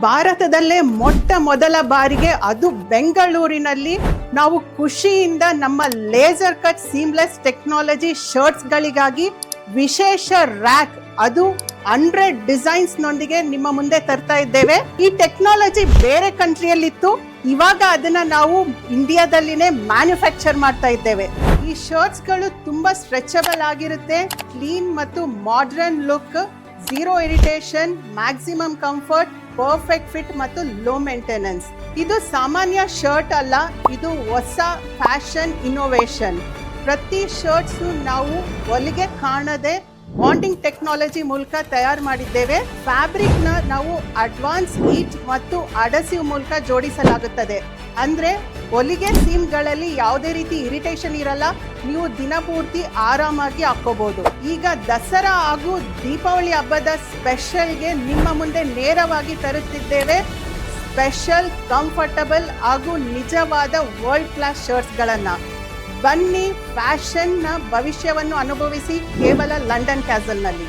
ಭಾರತದಲ್ಲೇ ಮೊಟ್ಟ ಮೊದಲ ಬಾರಿಗೆ ಅದು ಬೆಂಗಳೂರಿನಲ್ಲಿ ನಾವು ಖುಷಿಯಿಂದ ನಮ್ಮ ಲೇಸರ್ ಕಟ್ ಸೀಮ್ಲೆಸ್ ಟೆಕ್ನಾಲಜಿ ಶರ್ಟ್ಸ್ಗಳಿಗಾಗಿ ವಿಶೇಷ ರ್ಯಾಕ್ ಅದು 100 ಡಿಸೈನ್ಸ್ ನೊಂದಿಗೆ ನಿಮ್ಮ ಮುಂದೆ ತರ್ತಾ ಇದ್ದೇವೆ. ಈ ಟೆಕ್ನಾಲಜಿ ಬೇರೆ ಕಂಟ್ರಿಯಲ್ಲಿತ್ತು, ಇವಾಗ ಅದನ್ನ ನಾವು ಇಂಡಿಯಾದಲ್ಲಿನೇ ಮ್ಯಾನುಫ್ಯಾಕ್ಚರ್ ಮಾಡ್ತಾ ಇದ್ದೇವೆ. ಈ ಶರ್ಟ್ಸ್ಗಳು ತುಂಬಾ ಸ್ಟ್ರೆಚಬಲ್ ಆಗಿರುತ್ತೆ, ಕ್ಲೀನ್ ಮತ್ತು modern look, zero irritation, maximum comfort, perfect fit ಮತ್ತು ಲೋ ಮೇಂಟೆನೆನ್ಸ್. ಇದು ಸಾಮಾನ್ಯ ಶರ್ಟ್ ಅಲ್ಲ, ಇದು ಹೊಸ ಫ್ಯಾಷನ್ ಇನ್ನೋವೇಷನ್. ಪ್ರತಿ ಶರ್ಟ್ಸ್ ನಾವು ಹೊಲಿಗೆ ಕಾಣದೆ ಬಾಂಡಿಂಗ್ ಟೆಕ್ನಾಲಜಿ ಮೂಲಕ ತಯಾರು ಮಾಡಿದ್ದೇವೆ. ಫ್ಯಾಬ್ರಿಕ್ ನ ನಾವು ಅಡ್ವಾನ್ಸ್ ಹೀಟ್ ಮತ್ತು ಅಡಸಿವ್ ಮೂಲಕ ಜೋಡಿಸಲಾಗುತ್ತದೆ. ಅಂದ್ರೆ ಹೊಲಿಗೆ ಸೀಮ್ಗಳಲ್ಲಿ ಯಾವುದೇ ರೀತಿ ಇರಿಟೇಷನ್ ಇರಲ್ಲ, ನೀವು ದಿನಪೂರ್ತಿ ಆರಾಮಾಗಿ ಹಾಕೋಬಹುದು. ಈಗ ದಸರಾ ಹಾಗೂ ದೀಪಾವಳಿ ಹಬ್ಬದ ಸ್ಪೆಷಲ್ಗೆ ನಿಮ್ಮ ಮುಂದೆ ನೇರವಾಗಿ ತರುತ್ತಿದ್ದೇವೆ ಸ್ಪೆಷಲ್, ಕಂಫರ್ಟಬಲ್ ಹಾಗೂ ನಿಜವಾದ ವರ್ಲ್ಡ್ ಕ್ಲಾಸ್ ಶರ್ಟ್ಸ್ಗಳನ್ನು. ಬನ್ನಿ, ಫ್ಯಾಷನ್ನ ಭವಿಷ್ಯವನ್ನು ಅನುಭವಿಸಿ ಕೇವಲ ಲಂಡನ್ ಕ್ಯಾಸಲ್ನಲ್ಲಿ.